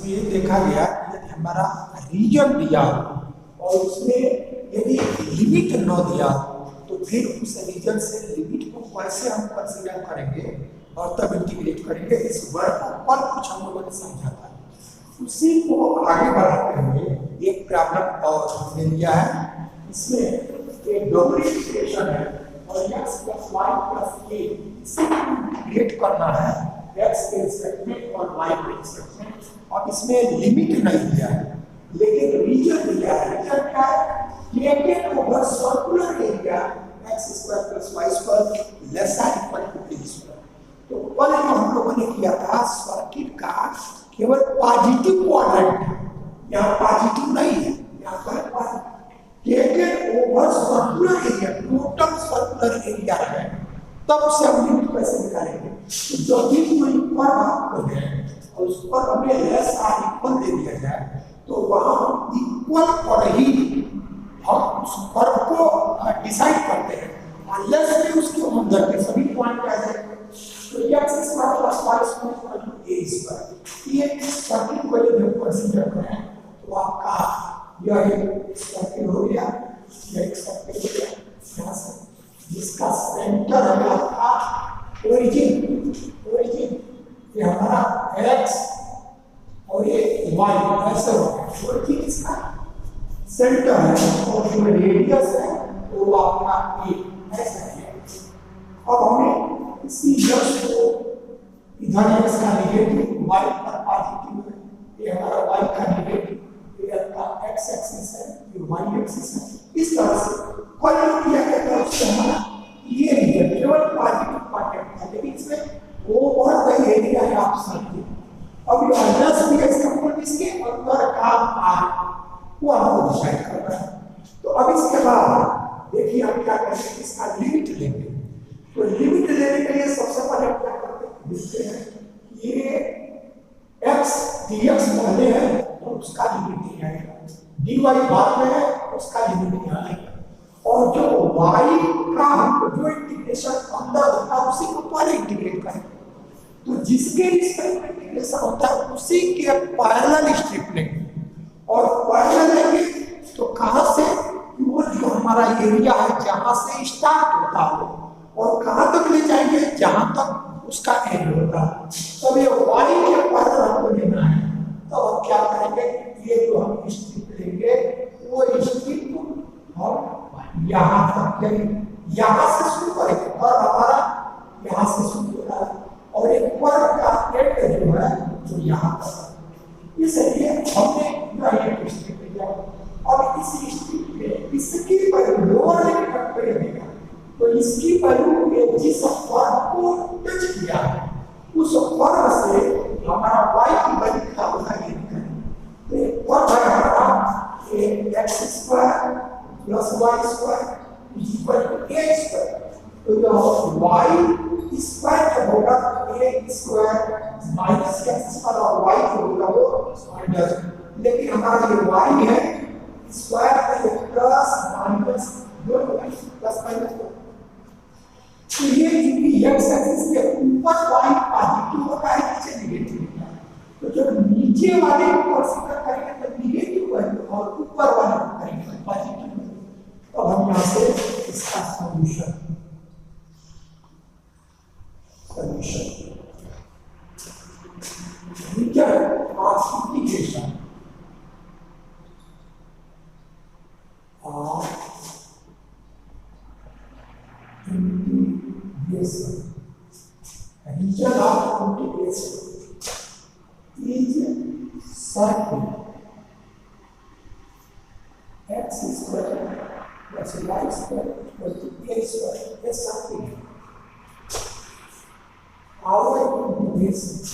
इसमें ये देखा गया कि यदि हमारा रीजन दिया और उसमें यदि लिमिट न दिया तो फिर उस रीजन से लिमिट को कैसे हम कंसीडर करेंगे और तब इंटीग्रेट करेंगे, इस वर्ड पर कुछ हम लोगों ने समझा था। उसी को आगे बढ़ाते हुए एक प्रॉब्लम और हमने लिया है। इसमें एक डबल इक्वेशन है और x + y + a इसे इंटीग्रेट करना है x के रिस्पेक्ट में और y के रिस्पेक्ट में, और इसमें लिमिट नहीं दिया है लेकिन रीजन दिया है। रीजन क्या है? Created over circular area x² + y² less than equal to a²। तो कल जो हम लोगों ने किया था सर्किट का केवल पॉजिटिव क्वाड्रेंट है, यहाँ पॉजिटिव नहीं है, यहाँ पर created over circular area, total circular area है, तब से हम लिमिट कैसे निकालेंगे? तो जब भी कोई कर्व आपको है और उस पर हमें लेस और इक्वल दे दिया जाए तो वहाँ इक्वल पर ही हम उस कर्व को डिसाइड करते हैं, लेस में उसके अंदर के सभी पॉइंट आ जाएंगे। तो x² + y² a², ये सर्किट को यदि हम कंसीडर करें तो आपका यह एक सर्किट हो गया, यह एक सर्किट हो गया यहाँ से, जिसका सेंटर है आपका ओरिजिन, ये हमारा x और ये y ऐसे हो गया। ओरिजिन इसका सेंटर है और जो रेडियस है वो आपका a ऐसा है। अब हमें इसी यश को इधर x का नेगेटिव y पर पॉजिटिव है, ये हमारा y का नेगेटिव, ये आपका x एक्सिस है, ये y एक्सिस है। इस तरह से कोई किया कहता है उससे हमारा ये रीजन केवल पॉजिटिव पार्ट है, लेकिन इसमें ओवर द एरिया है आप सकते। अब ये अंदर से इसका मतलब इसके अंदर का भाग वो आपको डिसाइड करना है। तो अब इसके बाद देखिए हम क्या करेंगे, इसका लिमिट लेंगे। तो लिमिट लेने के लिए सबसे पहले क्या करते हैं, देखते हैं ये x dx पहले है तो उसका लिमिट दिया है, dy बाद में है उसका लिमिट दिया है, और जो y का जो इंटीग्रेशन अंदर होता है उसी को पहले इंटीग्रेट करें। तो जिसके रिस्पेक्ट में इंटीग्रेशन होता है उसी के पैरेलल स्ट्रिप लेंगे, और पैरेलल लेंगे तो कहाँ से वो जो हमारा एरिया है जहाँ से स्टार्ट होता है और कहाँ तक ले जाएंगे जहाँ तक उसका एंड होता है। तब ये y के पैरेलल हमको लेना है, तो हम क्या करेंगे, ये जो हम स्ट्रिप लेंगे वो स्ट्रिप हम यहाँ तक लेंगे, यहाँ से शुरू करेंगे और हमारा यहाँ से शुरू होता है और एक कर्व का एंड जो है जो यहाँ तक। इसलिए हमने यह स्ट्रिप लिया। अब इस स्ट्रिप पे इसकी वैल्यू लोअर लिमिट तक देगा, तो इसकी वैल्यू के जिस कर्व को टच किया उस कर्व से हमारा y की वैल्यू क्या होगा ये निकालेंगे। तो एक कर्व है हमारा x² + y² = a², तो जो y² होगा a² - x² और y जो होगा वो माइनस, लेकिन हमारा ये y है स्क्वायर में प्लस माइनस दोनों प्लस माइनस। तो ये क्योंकि x एक्सिस के ऊपर y पॉजिटिव होता है, नीचे नेगेटिव होता है, तो जब नीचे वाले को कंसीडर करेंगे तो नेगेटिव वैल्यू और ऊपर वाले को करेंगे पॉजिटिव वैल्यू। तो हम यहाँ से इसका solution integration region of integration is circle x² + y² = a², is circle. Our integration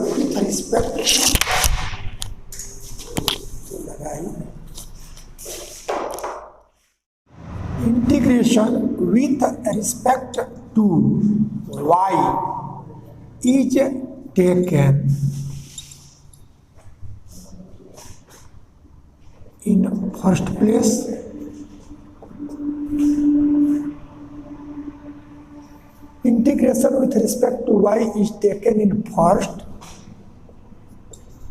with respect integration with respect to y is taken in first place, integration with respect to y is taken in first,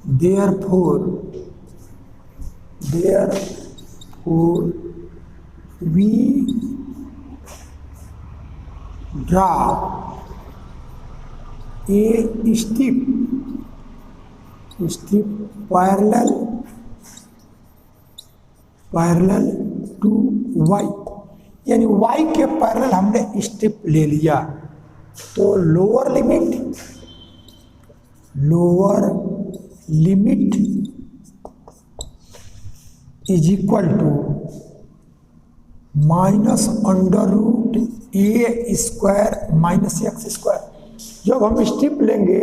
therefore we draw a steep parallel to y, यानी y के parallel हमने step ले लिया, तो lower limit is equal to minus under root a square minus x square. जब हम step लेंगे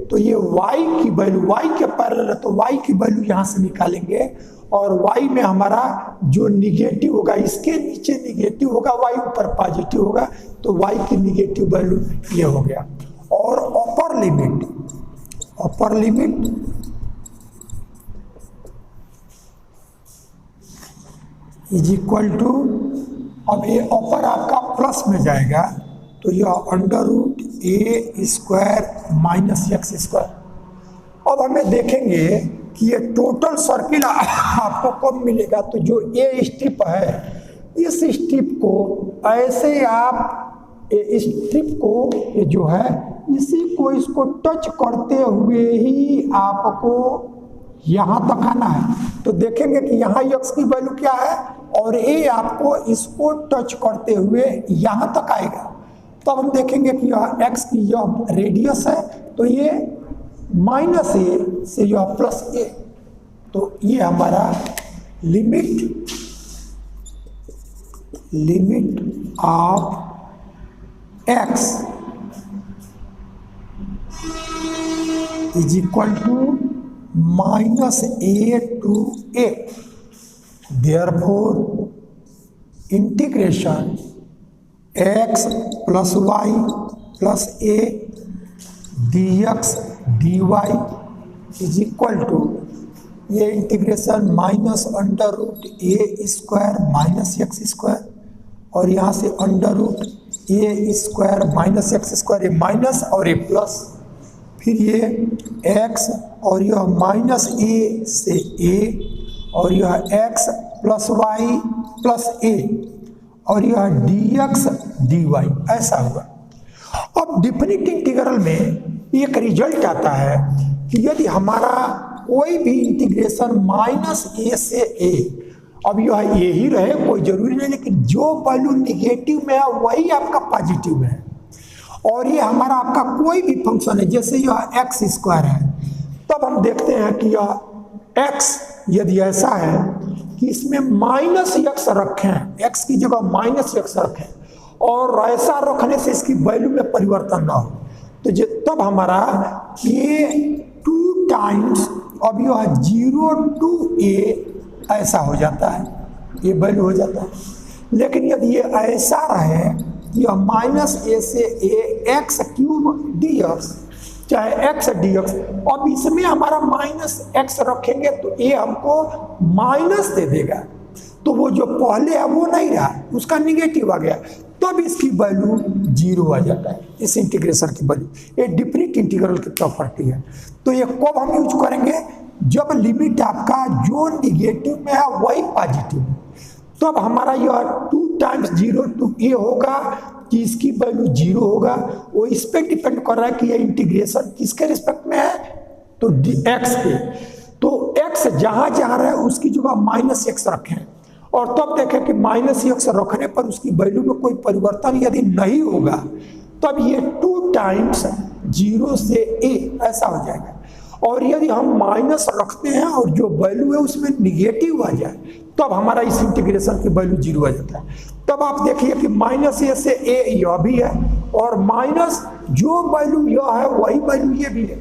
तो ये y की वैल्यू, y के पैरेलल है तो y की वैल्यू यहाँ से निकालेंगे, और y में हमारा जो निगेटिव होगा, इसके नीचे निगेटिव होगा, y ऊपर पॉजिटिव होगा, तो y की निगेटिव वैल्यू ये हो गया। और upper limit is equal to, अब ये अपर आपका प्लस में जाएगा तो यह under root a square minus x square. अब हमें देखेंगे कि ये टोटल सर्किल आपको कब मिलेगा, तो जो ए स्ट्रिप है, इस स्ट्रिप को ऐसे आप स्ट्रिप को ये जो है इसी को इसको टच करते हुए ही आपको यहाँ तक आना है। तो देखेंगे कि यहाँ एक्स की वैल्यू क्या है और ए आपको इसको टच करते हुए यहाँ तक आएगा। तो अब हम देखेंगे कि यह एक्स की यह रेडियस है, तो ये माइनस ए से यह प्लस ए, तो ये हमारा limit of x is equal to minus a to a, therefore integration x plus y plus a d x d y is equal to, ये integration minus under root a square minus x square, और यहाँ से under root a square minus x square, ये minus और ये plus, फिर ये x और यह माइनस ए से ए, और यह एक्स प्लस वाई प्लस ए, और यह डी एक्स डी वाई, ऐसा हुआ। अब डिफिनिट इंटीग्रल में एक रिजल्ट आता है कि यदि हमारा कोई भी इंटीग्रेशन माइनस ए से ए, अब यह ए ही रहे कोई जरूरी नहीं, लेकिन जो वैल्यू निगेटिव में है वही आपका पॉजिटिव में है, और ये हमारा आपका कोई भी फंक्शन है, जैसे यह एक्स स्क्वायर है, तब हम देखते हैं कि यह एक्स यदि ऐसा है कि इसमें माइनस एक्स रखें, एक्स की जगह माइनस एक्स रखें, और ऐसा रखने से इसकी वैल्यू में परिवर्तन ना हो, तो तब हमारा ये 2 टाइम्स, अब यह 0 टू ए ऐसा हो जाता है, ये वैल्यू हो जाता है। लेकिन यदि ये ऐसा रहे, यह माइनस ए से ए एक्स क्यूब डी एक्स, चाहे एक्स डी एक्स, अब इसमें हमारा माइनस एक्स रखेंगे तो ए हमको माइनस दे देगा, तो वो जो पहले है वो नहीं रहा, उसका निगेटिव आ गया, तब इसकी वैल्यू 0 आ जाता है, इस इंटीग्रेशन की वैल्यू। ये डिफरेंट इंटीग्रल की प्रॉपर्टी है। तो ये कब हम यूज करेंगे, जब लिमिट आपका जो निगेटिव में है वही पॉजिटिव है, तब हमारा यह 2 टाइम्स 0 टू ए होगा कि इसकी वैल्यू 0 होगा। वो इस पर डिपेंड कर रहा है कि ये इंटीग्रेशन किसके रिस्पेक्ट में है, तो एक्स के, तो एक्स जहां जहां रहे उसकी जगह माइनस एक्स रखें, और तब देखें कि माइनस एक्स रखने पर उसकी वैल्यू में कोई परिवर्तन यदि नहीं होगा, तब ये 2 टाइम्स 0 से ए ऐसा हो जाएगा। और यदि हम माइनस रखते हैं और जो वैल्यू है उसमें निगेटिव आ जाए, तब हमारा इस इंटीग्रेशन की वैल्यू 0 आ जाता है। तब आप देखिए कि माइनस ए से ए यह भी है, और माइनस जो वैल्यू यह है वही वैल्यू ये भी है।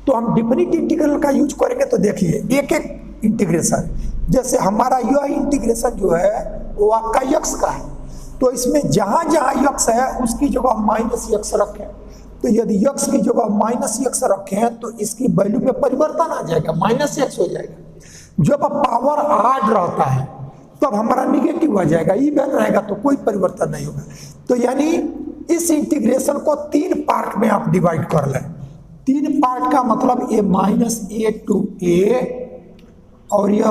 तो हम डिफरेंट इंटीग्रल का यूज करेंगे, तो देखिए एक एक इंटीग्रेशन, जैसे हमारा यह इंटीग्रेशन जो है वो आपका यक्स का है, तो इसमें जहां जहां यक्स है उसकी जगह माइनस यक्स रखें, तो यदि यक्स की जगह माइनस यक्स रखें तो इसकी वैल्यू में परिवर्तन आ जाएगा, माइनस एक्स हो जाएगा। जब पावर आड रहता है तब हमारा निगेटिव आ जाएगा, इवन रहेगा तो कोई परिवर्तन नहीं होगा। तो यानी इस इंटीग्रेशन को 3 पार्ट में आप डिवाइड कर लें। 3 पार्ट का मतलब a minus a to a, और यह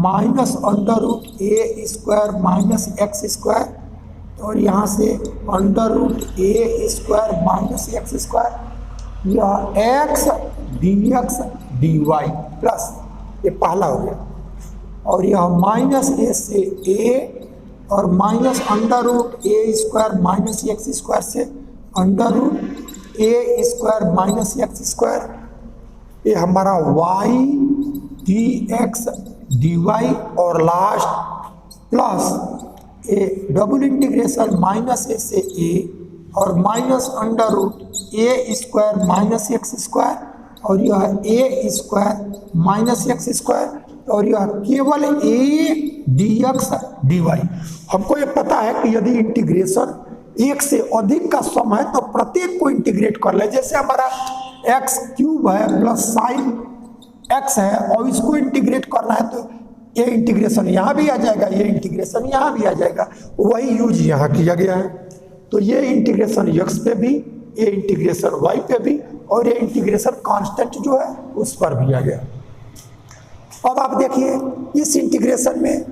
minus under root a square minus x square, और यहाँ से under root a square minus x square, यह x d x d y plus, ये पहला हो गया, और यह माइनस ए से ए और minus under root a square minus x square से under root a square minus x square, ये हमारा y d x d y, और last plus a double integration minus a से ए और minus under root a square minus x square, और यह a square minus x square, और यह केवल a d x d y. हमको ये पता है कि यदि इंटीग्रेशन एक से अधिक का सम है तो प्रत्येक को इंटीग्रेट कर ले। जैसे हमारा एक्स क्यूब है प्लस साइन एक्स है और इसको इंटीग्रेट करना है तो ये इंटीग्रेशन यहाँ भी आ जाएगा, ये इंटीग्रेशन यहाँ भी आ जाएगा, वही यूज यहाँ किया गया है। तो ये इंटीग्रेशन एक्स पे भी, ये इंटीग्रेशन वाई पे भी, और ये इंटीग्रेशन कांस्टेंट जो है उस पर भी आ गया। अब आप देखिए इस इंटीग्रेशन में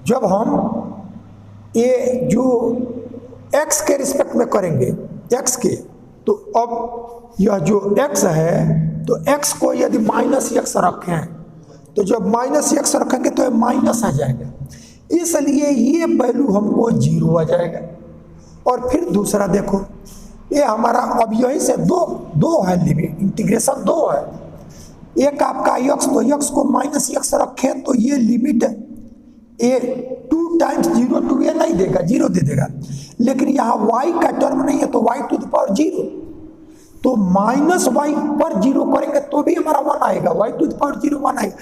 जब हम ये जो x के रिस्पेक्ट में करेंगे x के, तो अब यह जो x है तो x को यदि माइनस एक्स रखें तो जब माइनस एक्स रखेंगे तो ये माइनस आ जाएगा, इसलिए ये वैल्यू हमको 0 आ जाएगा। और फिर दूसरा देखो, ये हमारा अब यहीं से दो है लिमिट, इंटीग्रेशन 2 है, एक आपका x, तो x को माइनस एक्स रखें तो ये लिमिट ए 2 टाइम्स 0 टू ए नहीं देगा, 0 दे देगा, लेकिन यहाँ y का टर्म नहीं है तो y टू द पावर 0, तो माइनस वाई पर 0 करेंगे तो भी हमारा 1 आएगा, y टू द पावर 0 1 आएगा।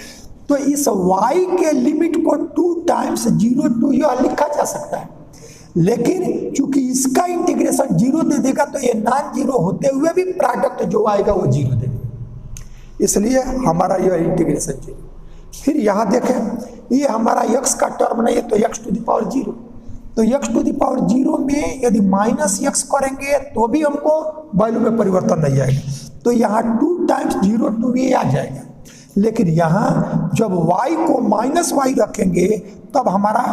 तो इस y के लिमिट को 2 टाइम्स 0 टू यह लिखा जा सकता है, लेकिन चूंकि इसका इंटीग्रेशन 0 दे देगा तो ये नॉन 0 होते हुए भी प्रोडक्ट जो आएगा वो 0 दे देगा, इसलिए हमारा यह इंटीग्रेशन 0। फिर यहाँ देखें ये हमारा x का टर्म नहीं है तो x टू द पावर 0, तो x टू द पावर 0 में यदि माइनस x करेंगे तो भी हमको वैल्यू में परिवर्तन नहीं आएगा, तो यहाँ 2 टाइम्स 0 टू ए आ जाएगा, लेकिन यहाँ जब y को माइनस वाई रखेंगे तब हमारा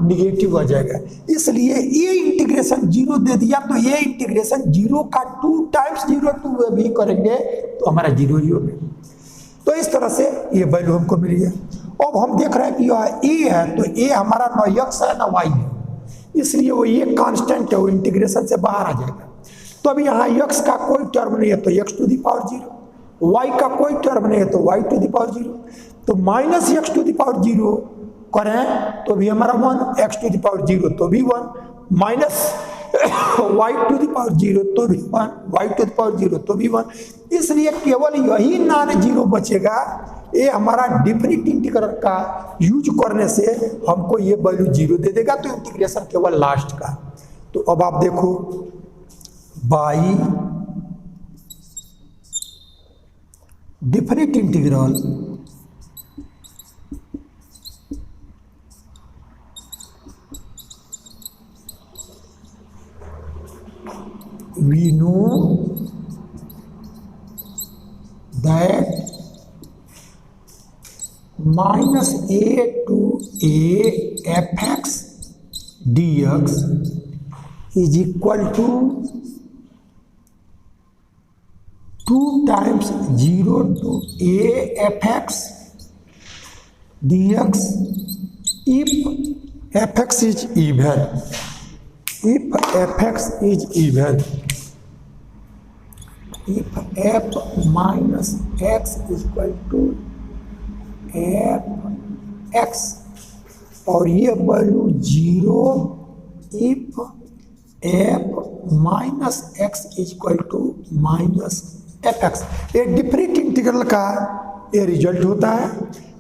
निगेटिव आ जाएगा, इसलिए ये इंटीग्रेशन 0 दे दिया तो ये इंटीग्रेशन 0 का 2 टाइम्स 0 टू भी करेंगे तो हमारा 0 ही हो गया। तो इस तरह से ये वैल्यू हमको मिली है। अब हम देख रहे हैं कि यह a है तो a हमारा न x है न y है, इसलिए वो ये कांस्टेंट है, वो इंटीग्रेशन से बाहर आ जाएगा। तो अब यहाँ x का कोई टर्म नहीं है तो x to the power 0, y का कोई टर्म नहीं है तो y टू द पावर 0, तो minus x to the power 0 करें तो भी हमारा 1, x टू द पावर 0 तो भी 1, minus y to the power 0 तो भी 1, y टू द पावर 0 तो भी 1, इसलिए केवल यही नॉन 0 बचेगा। ये हमारा डिफरेंट इंटीग्रल का यूज करने से हमको ये वैल्यू 0 दे देगा, तो इंटीग्रेशन केवल लास्ट का। तो अब आप देखो by different integral we know that minus a to a fx dx is equal to 2 times 0 to a fx dx if fx is even, if fx is even, if f minus x is equal to fx और ये value 0 if f minus x is equal to minus f x. ये different integral का ये result होता है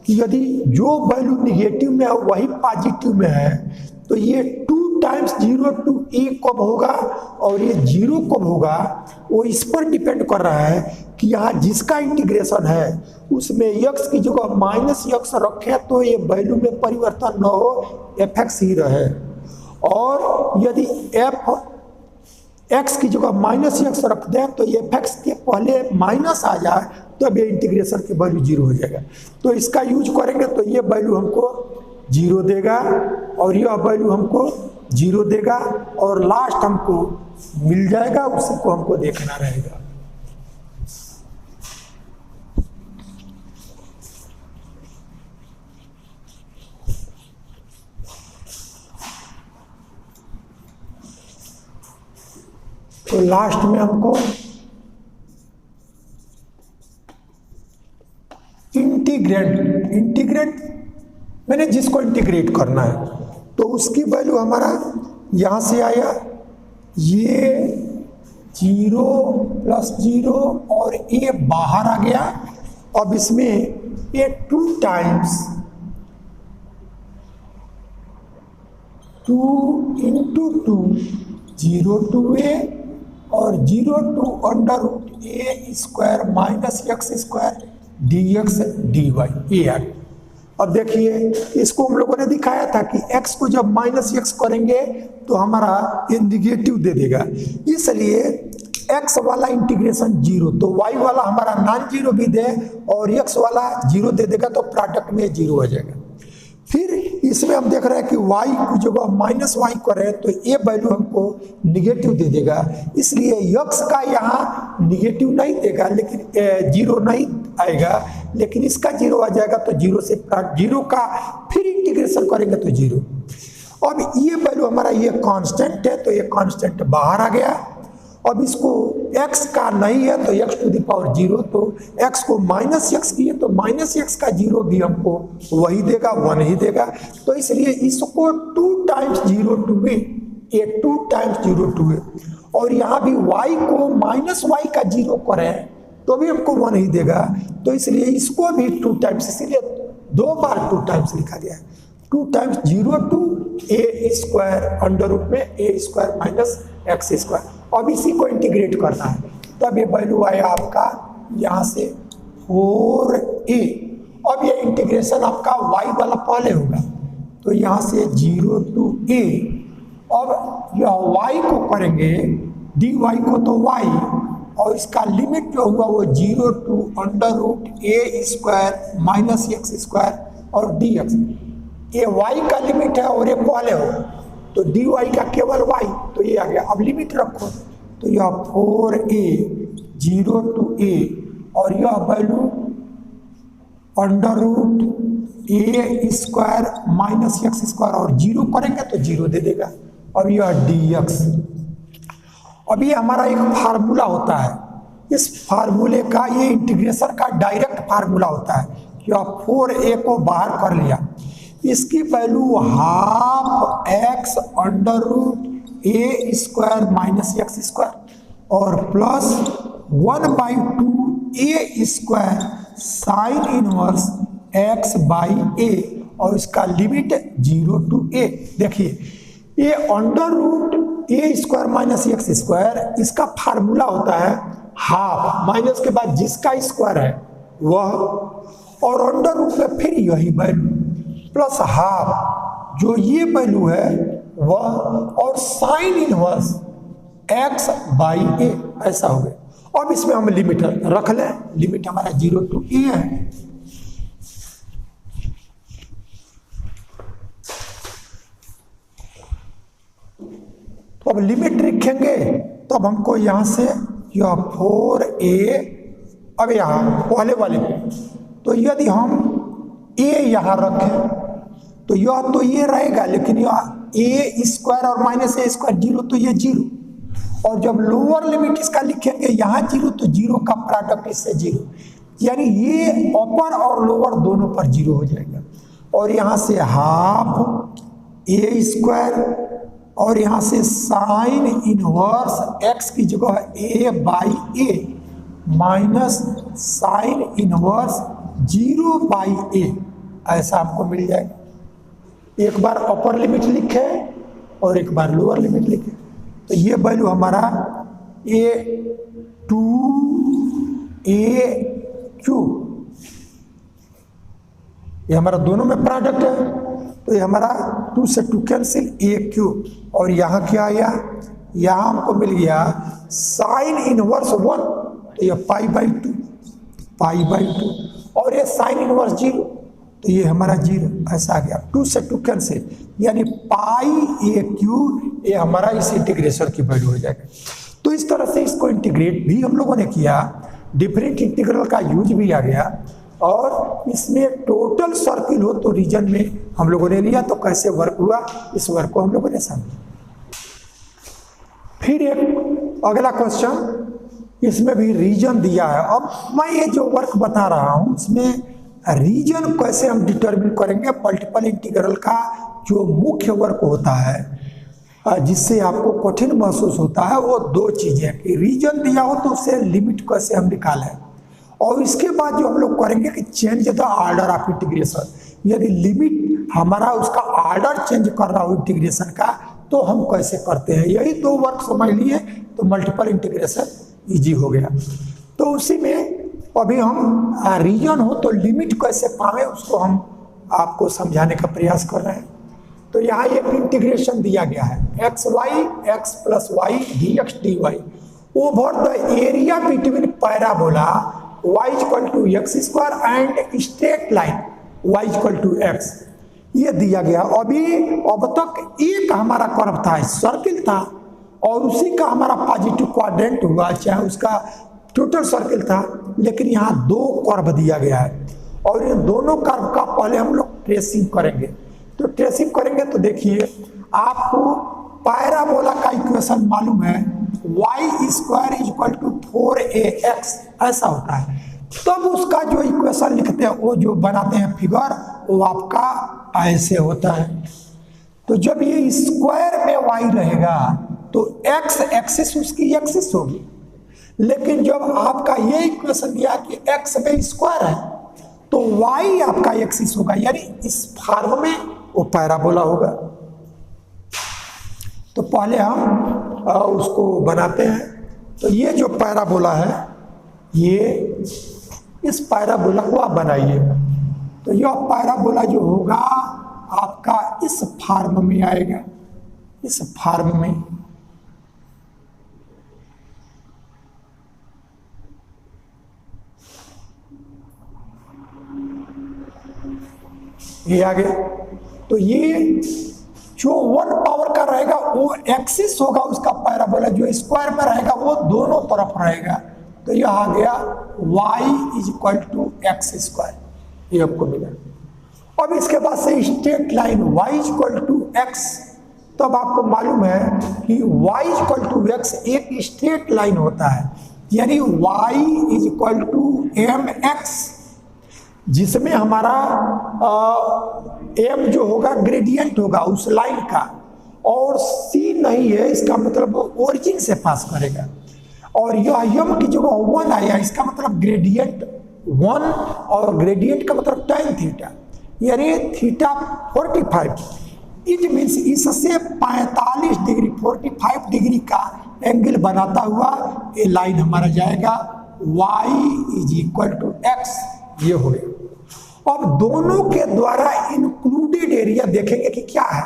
कि यदि जो वैल्यू निगेटिव में है वही पॉजिटिव में है तो ये 2 टाइम्स 0 टू a कब होगा और ये 0 कब होगा वो इस पर डिपेंड कर रहा है कि यहाँ जिसका इंटीग्रेशन है उसमें x की जगह माइनस x रखे तो ये वैल्यू में परिवर्तन न हो, fx ही रहे। और यदि x की जगह माइनस x रख दें तो ये fx के पहले माइनस आ जाए तो अब ये इंटीग्रेशन की वैल्यू 0 हो जाएगा। तो इसका यूज करेंगे तो ये वैल्यू हमको 0 देगा और यह वैल्यू हमको 0 देगा और लास्ट हमको मिल जाएगा, उसी को हमको देखना रहेगा। तो लास्ट में हमको इंटीग्रेट मैंने जिसको इंटीग्रेट करना है तो उसकी वैल्यू हमारा यहां से आया, ये 0 + 0 और ये बाहर आ गया। अब इसमें ये 2 टाइम्स 2 × 2 0 to a और 0 to √a² - x² dx dy ये। अब देखिए इसको हम लोगों ने दिखाया था कि x को जब -x करेंगे तो हमारा ये निगेटिव दे देगा, इसलिए x वाला इंटीग्रेशन 0 तो y वाला हमारा नॉन जीरो भी दे और x वाला 0 दे देगा तो प्रोडक्ट में 0 हो जाएगा। फिर इसमें हम देख रहे हैं कि y की जगह -y करें तो ये वैल्यू हमको निगेटिव दे देगा, इसलिए x का यहाँ निगेटिव नहीं देगा लेकिन 0 नहीं आएगा, लेकिन इसका 0 आ जाएगा तो 0 से 0 का फिर इंटीग्रेशन करेंगे तो 0। अब ये वैल्यू हमारा ये कांस्टेंट है तो ये कांस्टेंट बाहर आ गया। अब इसको x का नहीं है तो x⁴, तो x को -x किए तो -x का 0 भी हमको वही देगा, 1 ही देगा। तो इसलिए इसको 2 टाइम्स 0 to a, ये 2 टाइम्स 0 to a और यहाँ भी y को -y का 0 करें तो भी हमको 1 ही देगा। तो इसलिए इसको भी 2 टाइम्स, इसीलिए 2 बार 2 टाइम्स लिखा गया है। 2 टाइम्स 0 to a² √ में a² - x²। अब इसी को इंटीग्रेट करना है तब ये वैल्यू आया आपका यहाँ से 4a। अब ये इंटीग्रेशन आपका y वाला पहले होगा तो यहाँ से 0 to a। अब यह y को करेंगे dy को तो y और इसका लिमिट जो हुआ वो 0 to √a² - x² और dx। ये y का लिमिट है और ये पहले होगा तो dy का केवल y, तो ये आ गया। अब लिमिट रखो तो यह 4a 0 to a और यह वैल्यू √a² - x² और 0 करेंगे तो 0 दे देगा। और यह dx। अब ये हमारा एक फार्मूला होता है, इस फार्मूले का ये इंटीग्रेशन का डायरेक्ट फार्मूला होता है। यह 4a को बाहर कर लिया, इसकी वैल्यू ½ x √a² - x² और plus 1/2a² sin inverse x/a और इसका लिमिट 0 to a। देखिए ये √a² - x², इसका फार्मूला होता है हाफ, माइनस के बाद जिसका स्क्वायर है वह, और अंडर रूट में फिर यही वैल्यू प्लस हाफ जो ये वैल्यू है वह, और साइन इनवर्स x/a ऐसा हो गया। अब इसमें हम लिमिट रख लें, लिमिट हमारा 0 to a है। तो अब लिमिट रखेंगे तब हमको यहां से यह 4a, अब यहां पहले वाले तो यदि हम a यहां रखें तो यह तो ये रहेगा, लेकिन यह a² और -a² 0 तो ये 0, और जब लोअर लिमिट इसका लिखेंगे यहाँ 0 तो 0 का प्रोडक्ट इससे 0, यानी ये अपर और लोअर दोनों पर 0 हो जाएगा। और यहाँ से हाफ a² और यहाँ से साइन इनवर्स x की जगह a/a minus sine inverse 0/a ऐसा आपको मिल जाएगा। एक बार अपर लिमिट लिखे और एक बार लोअर लिमिट लिखे तो ये वैल्यू हमारा a2 ए क्यू, ये हमारा दोनों में प्रोडक्ट है, तो ये हमारा 2 से 2 कैंसिल ए क्यू, और यहाँ क्या आया, यहाँ हमको मिल गया साइन इनवर्स 1, तो ये पाई/2, और ये साइन इनवर्स 0, तो ये हमारा 0, ऐसा आ गया। 2 से 2 कैंसिल, यानी पाई ए क्यू, ये हमारा इस इंटीग्रेशन की वैल्यू हो जाएगा। तो इस तरह से इसको इंटीग्रेट भी हम लोगों ने किया, डिफरेंट इंटीग्रल का यूज भी आ गया, और इसमें टोटल सर्किल हो तो रीजन में हम लोगों ने लिया, तो कैसे वर्क हुआ इस वर्क को हम लोगों ने समझा। फिर एक अगला क्वेश्चन, इसमें भी रीजन दिया है। अब मैं ये जो वर्क बता रहा हूं इसमें रीजन कैसे हम डिटरमिन करेंगे। मल्टीपल इंटीग्रल का जो मुख्य वर्क होता है जिससे आपको कठिन महसूस होता है, वो 2 चीजें कि रीजन दिया हो तो उससे लिमिट कैसे हम निकालें, और इसके बाद जो हम लोग करेंगे कि change the order of integration. यदि लिमिट हमारा उसका ऑर्डर चेंज कर रहा हो इंटीग्रेशन का, तो हम कैसे करते हैं। यही 2 वर्क समझ लिए तो मल्टीपल इंटीग्रेशन इजी हो गया। तो उसी में अभी हम रीजन हो तो लिमिट कैसे पावे उसको हम आपको समझाने का प्रयास कर रहे हैं। तो यहाँ एक इंटीग्रेशन दिया गया है, x y x plus y d x d y over the area between parabola y equal to x square and straight line y equal to x, ये दिया गया। अब तक एक हमारा कर्व था, सर्किल था, और उसी का हमारा पॉजिटिव क्वाड्रेंट हुआ, चाहे उसका टोटल सर्किल था, लेकिन यहाँ 2 कर्व दिया गया है, और इन दोनों कर्व का पहले हम लोग ट्रेसिंग करेंगे। तो ट्रेसिंग करेंगे तो देखिए आपको पैराबोला का इक्वेशन मालूम है, y square equal to 4ax ऐसा होता है। तब उसका जो इक्वेशन लिखते हैं, वो जो बनाते हैं फिगर, वो आपका ऐसे होता है। तो जब ये स्क्वायर में y रहेगा तो x एक्सिस उसकी एक्सिस होगी, लेकिन जब आपका ये इक्वेशन दिया कि x में स्क्वायर है तो y आपका एक्सिस होगा, यानी इस फॉर्म में वो पैराबोला होगा। तो पहले हम उसको बनाते हैं। तो ये जो पैराबोला है, ये इस पैराबोला को आप बनाइए। तो यह पैराबोला जो होगा आपका इस फॉर्म में आएगा, इस फॉर्म में। ये आ गया। तो ये जो 1 पावर का रहेगा वो एक्सिस होगा उसका पैराबोला, जो स्क्वायर में रहेगा वो दोनों तरफ रहेगा। तो यह आ गया y is equal to x square, ये आपको मिला। अब इसके बाद से straight line y is equal to x, तब आपको मालूम है कि y is equal to x एक स्ट्रेट लाइन होता है, यानी y is equal to mx, जिसमें हमारा m जो होगा ग्रेडियंट होगा उस लाइन का, और c नहीं है, इसका मतलब ओरिजिन से पास करेगा। और यह m की जगह 1 आया, इसका मतलब ग्रेडियंट 1, और ग्रेडियंट का मतलब tan थीटा, यानी थीटा 45। इट मीन्स इससे 45 डिग्री 45 डिग्री का एंगल बनाता हुआ ये लाइन हमारा जाएगा y is equal to x, ये हो गया। अब दोनों के द्वारा इंक्लूडेड एरिया देखेंगे कि क्या है।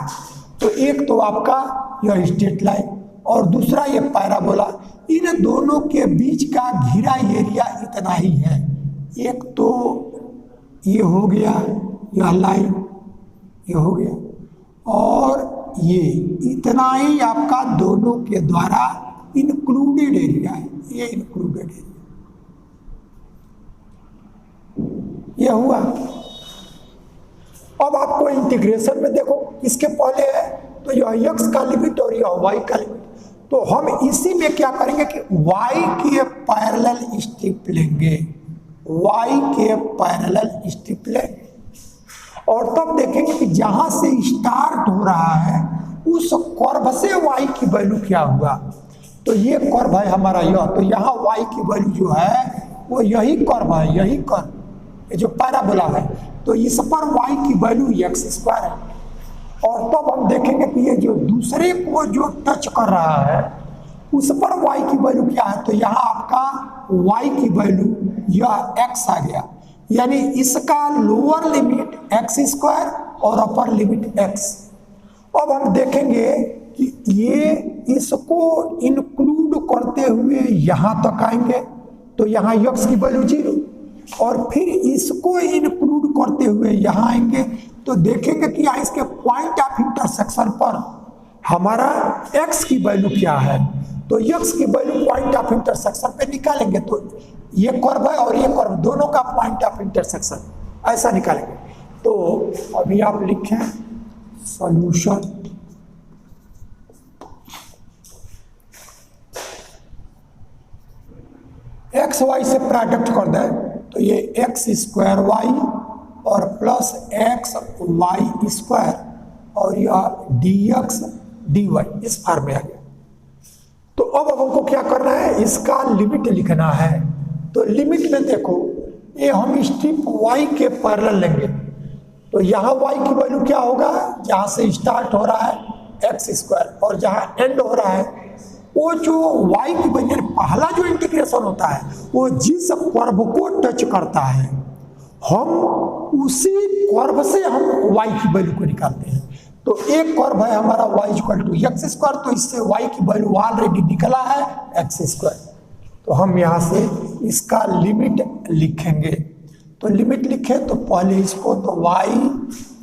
तो एक तो आपका यह स्ट्रेट लाइन और दूसरा ये पैराबोला, इन दोनों के बीच का घिरा एरिया इतना ही है। एक तो ये हो गया, यह लाइन ये हो गया, और ये इतना ही आपका दोनों के द्वारा इंक्लूडेड एरिया है, ये इंक्लूडेड एरिया यह हुआ। अब आपको इंटीग्रेशन में देखो इसके पहले है तो यह x का लिमिट और यह y का लिमिट, तो हम इसी में क्या करेंगे कि y के पैरेलल स्ट्रिप लेंगे, y के पैरेलल स्ट्रिप लेंगे, और तब देखेंगे कि जहां से स्टार्ट हो रहा है उस कर्व से y की वैल्यू क्या हुआ। तो ये कर्व है हमारा यह, तो यहाँ y की वैल्यू जो है वो यही कर्व है, यही कर्व जो पैराबोला है। तो इस पर y की वैल्यू एक्स स्क्वायर है, और तब हम देखेंगे कि ये जो दूसरे को जो टच कर रहा है उस पर y की वैल्यू क्या है। तो यहाँ आपका y की वैल्यू यह x आ गया, यानी इसका लोअर लिमिट x स्क्वायर और अपर लिमिट x। अब हम देखेंगे कि ये इसको इंक्लूड करते हुए यहां तक आएंगे तो यहां x की वैल्यू 0, और फिर इसको इंक्लूड करते हुए यहां आएंगे तो देखेंगे कि यहाँ इसके पॉइंट ऑफ इंटरसेक्शन पर हमारा x की वैल्यू क्या है, तो x की वैल्यू पॉइंट ऑफ इंटरसेक्शन पे निकालेंगे। तो ये कर्व है और ये कर्व दोनों का पॉइंट ऑफ इंटरसेक्शन ऐसा निकालेंगे। तो अभी आप लिखें सॉल्यूशन। एक्स वाई से प्रोडक्ट कर दें तो ये एक्स स्क्वायर वाई और प्लस एक्स वाई स्क्वायर और यह डी एक्स डी वाई इस फॉर्म में आ गया। तो अब हमको क्या करना है, इसका लिमिट लिखना है। तो लिमिट में देखो ये हम स्ट्रिप वाई के पैरेलल लेंगे तो यहाँ वाई की वैल्यू क्या होगा, जहाँ से स्टार्ट हो रहा है एक्स स्क्वायर और जहाँ एंड हो रहा है वो जो y की वैल्यू पहला जो इंटीग्रेशन होता है वो जिस कर्व को टच करता है हम उसी कर्व से हम y की वैल्यू को निकालते हैं। तो एक कर्व है हमारा y equal to x square, तो इससे y की वैल्यू ऑलरेडी निकला है एक्स स्क्वायर। तो हम यहाँ से इसका लिमिट लिखेंगे। तो लिमिट लिखे तो पहले इसको तो y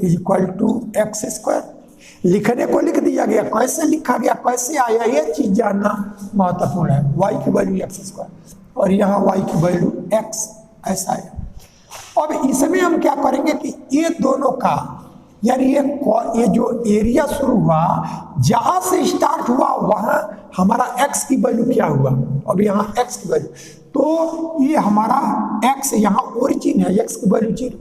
is equal to x square लिखने को लिख दिया गया, कैसे लिखा गया कैसे आया ये चीज जानना महत्वपूर्ण है। y की वैल्यू एक्स स्क्वायर और यहाँ y की वैल्यू x ऐसा है। अब इसमें हम क्या करेंगे कि ये दोनों का यानी ये जो एरिया शुरू हुआ जहां से स्टार्ट हुआ वहां हमारा x की वैल्यू क्या हुआ, अब यहाँ x की वैल्यू तो ये हमारा x यहाँ ओरिजिन है, x की वैल्यू 0।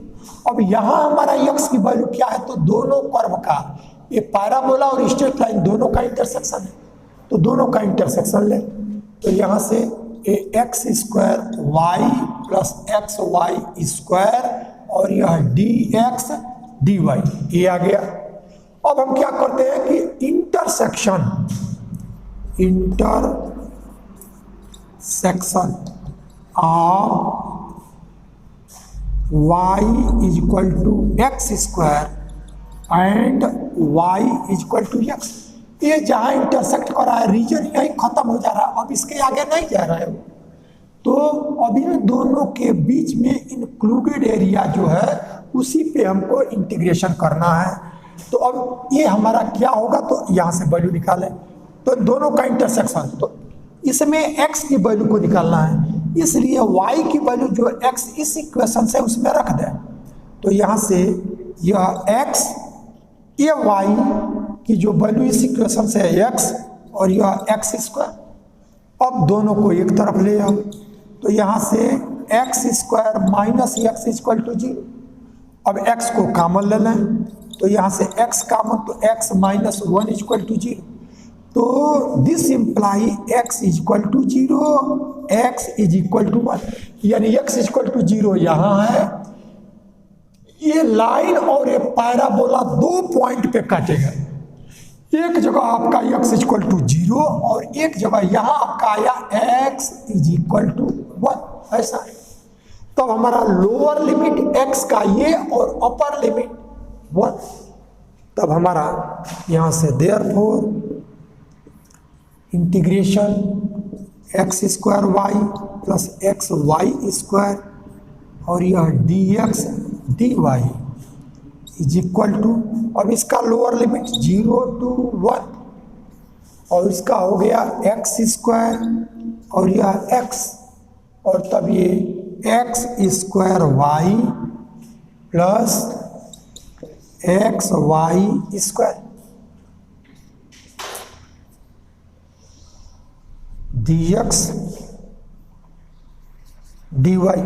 अब यहाँ हमारा x की वैल्यू क्या है, तो दोनों कर्व का ये पैराबोला और स्ट्रेट लाइन दोनों का इंटरसेक्शन है, तो दोनों का इंटरसेक्शन ले। तो यहाँ से x square y plus x y square और यह डी एक्स डी वाई ये आ गया। अब हम क्या करते हैं कि intersection of y is equal to x square and y is equal to x, ये जहाँ इंटरसेक्ट कर रहा है रीजन यही खत्म हो जा रहा है, अब इसके आगे नहीं जा रहा है। तो अभी दोनों के बीच में इंक्लूडेड एरिया जो है उसी पे हमको इंटीग्रेशन करना है। तो अब ये हमारा क्या होगा, तो यहाँ से वैल्यू निकालें तो दोनों का इंटरसेक्शन, तो इसमें x की वैल्यू को निकालना है, इसलिए y की वैल्यू जो x इस इक्वेशन से उसमें रख दें। तो यहाँ से यह x ये y की जो वैल्यू इस इक्वेशन से है x और यह एक्स स्क्वायर, अब दोनों को एक तरफ ले आओ तो यहाँ से x square minus x equal to 0। अब x को कॉमन ले लें तो यहाँ से x कॉमन तो x माइनस 1 इक्वल टू 0। तो this imply x is equal to 0, x is equal to 1, यानी x इक्वल टू 0 यहाँ है। ये लाइन और ये पैराबोला दो पॉइंट पे काटेगा, एक जगह आपका x इक्वल टू 0 और एक जगह यहाँ आपका आया x इज इक्वल टू 1 ऐसा है। तब हमारा लोअर लिमिट x का ये और अपर लिमिट 1, तब हमारा यहाँ से therefore integration x square y plus x y square और यह d x d y is equal to, अब इसका लोअर लिमिट 0 to 1 और इसका हो गया एक्स स्क्वायर और यह x, और तब ये x square y plus x y square d x d y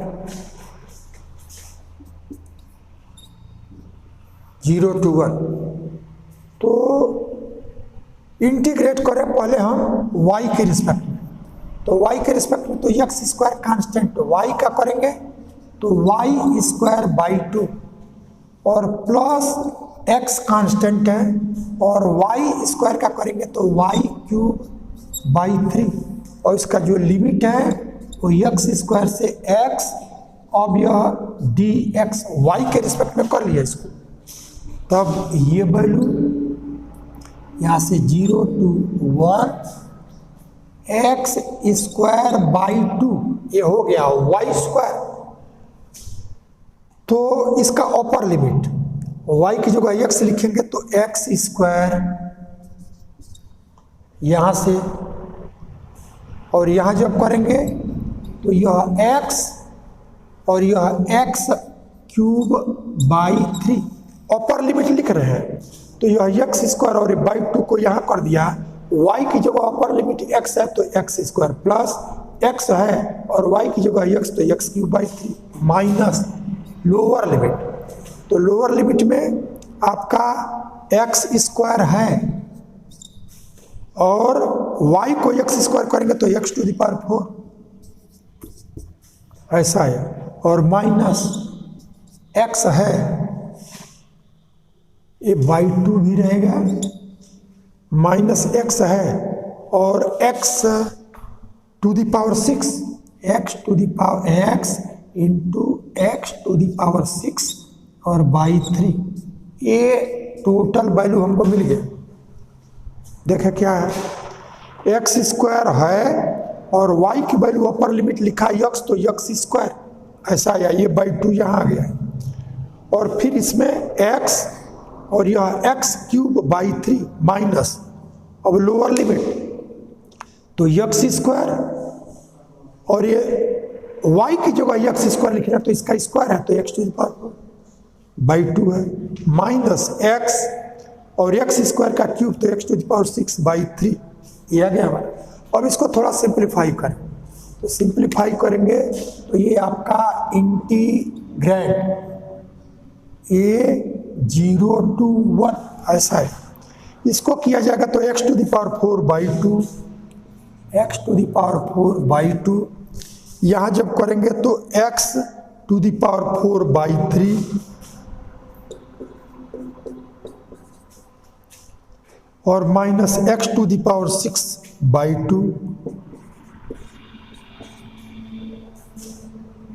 0 to 1। तो इंटीग्रेट करें पहले हम y के रिस्पेक्ट में, तो y के रिस्पेक्ट में तो एक्स स्क्वायर कांस्टेंट y का करेंगे तो y स्क्वायर बाई 2 और प्लस x कांस्टेंट है और y स्क्वायर का करेंगे तो y क्यूब बाई 3 और इसका जो लिमिट है वो एक्स स्क्वायर से x अब यह डी एक्स वाई के रिस्पेक्ट में कर लिया इसको, तब ये वैल्यू यहाँ से 0 to 1 एक्स स्क्वायर बाई 2 ये हो गया वाई स्क्वायर। तो इसका अपर लिमिट वाई की जगह एक्स लिखेंगे तो एक्स स्क्वायर यहाँ से, और यहाँ जब करेंगे तो यह x और यह x cube by 3 upper limit लिख रहे हैं, तो यह एक्स स्क्वायर और बाई 2 को यहाँ कर दिया। y की जगह अपर लिमिट x है तो एक्स स्क्वायर प्लस x है और y की जगह x तो x cube by 3 minus lower limit, तो लोअर लिमिट में आपका एक्स स्क्वायर है और y को एक्स स्क्वायर करेंगे तो एक्स टू द पावर 4 ऐसा है, और माइनस x है ये बाई 2 भी रहेगा, माइनस x है और x to the power 6 x to the power x into x to the power 6 और बाई 3, ये टोटल वैल्यू हमको मिल गया। देखें क्या है, एक्स स्क्वायर है और y की वैल्यू अपर लिमिट लिखा है x तो एक्स स्क्वायर ऐसा आया, ये बाई 2 यहाँ आ गया है, और फिर इसमें x और यह एक्स क्यूब बाई 3 माइनस अब लोअर लिमिट तो एक्स स्क्वायर और ये y की जगह एक्स स्क्वायर लिखना तो इसका स्क्वायर है तो x to the power by 2 है, माइनस x और एक्स स्क्वायर का क्यूब तो x to the power 6 by 3 ये आ गया हमारा। अब इसको थोड़ा सिंप्लीफाई करें, तो सिंप्लीफाई करेंगे तो ये आपका इंटीग्रैंड ये 0 to 1 ऐसा है, इसको किया जाएगा तो x to the power 4 by 2 x to the power 4 by 2, यहाँ जब करेंगे तो x to the power 4 by 3 और minus x to the power 6 by 2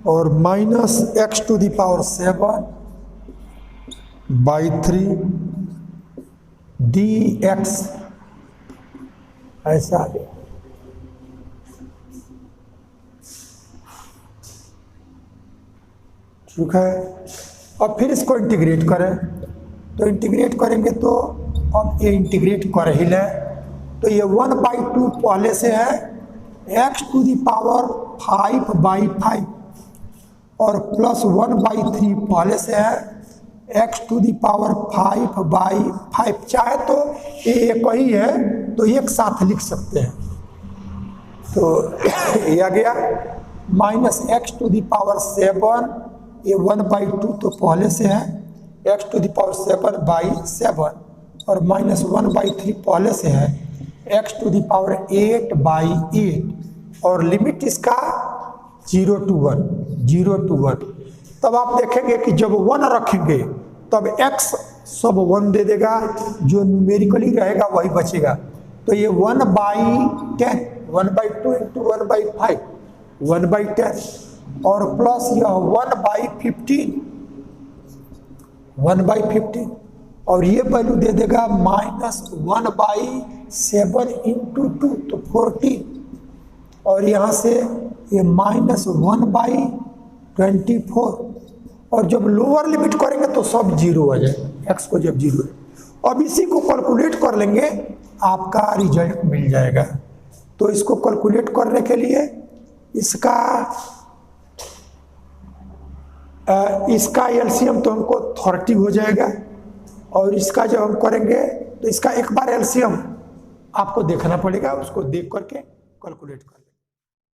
और minus x to the power 7 by 3 d x ऐसा आ गया। ठीक है, अब फिर इसको इंटीग्रेट करें, तो इंटीग्रेट करेंगे तो अब ये इंटीग्रेट कर ही लें तो ये 1 बाई 2 पहले से है, x to the power 5 by 5 और प्लस 1 बाई 3 पहले से है, x to the power 5 by 5 चाहे तो ये एक ही है तो एक साथ लिख सकते हैं, तो ये आ गया minus x to the power 7 ये 1 बाई 2 तो पहले से है, x to the power 7 by 7 और माइनस 1 बाई 3 पहले से है, x to the power 8 by 8 और लिमिट इसका 0 to 1। तब आप देखेंगे कि जब 1 रखेंगे तब x सब 1 दे देगा, जो न्यूमेरिकली रहेगा वही बचेगा, तो ये 1 by 10 1 by 2 into 1 by 5 1 by 10 और प्लस यह 1 बाई 15 1 बाई 15 और ये वैल्यू दे देगा माइनस 1 बाई 7 इंटू 2 तो 14 और यहाँ से ये माइनस 1 बाई 24 और जब लोअर लिमिट करेंगे तो सब 0 आ जाएगा, x को जब 0 है। अब इसी को कैलकुलेट कर लेंगे आपका रिजल्ट मिल जाएगा, तो इसको कैलकुलेट करने के लिए इसका एलसीएम तो हमको 30 हो जाएगा और इसका जब हम करेंगे तो इसका एक बार एलसीएम आपको देखना पड़ेगा, उसको देख करके कैलकुलेट कर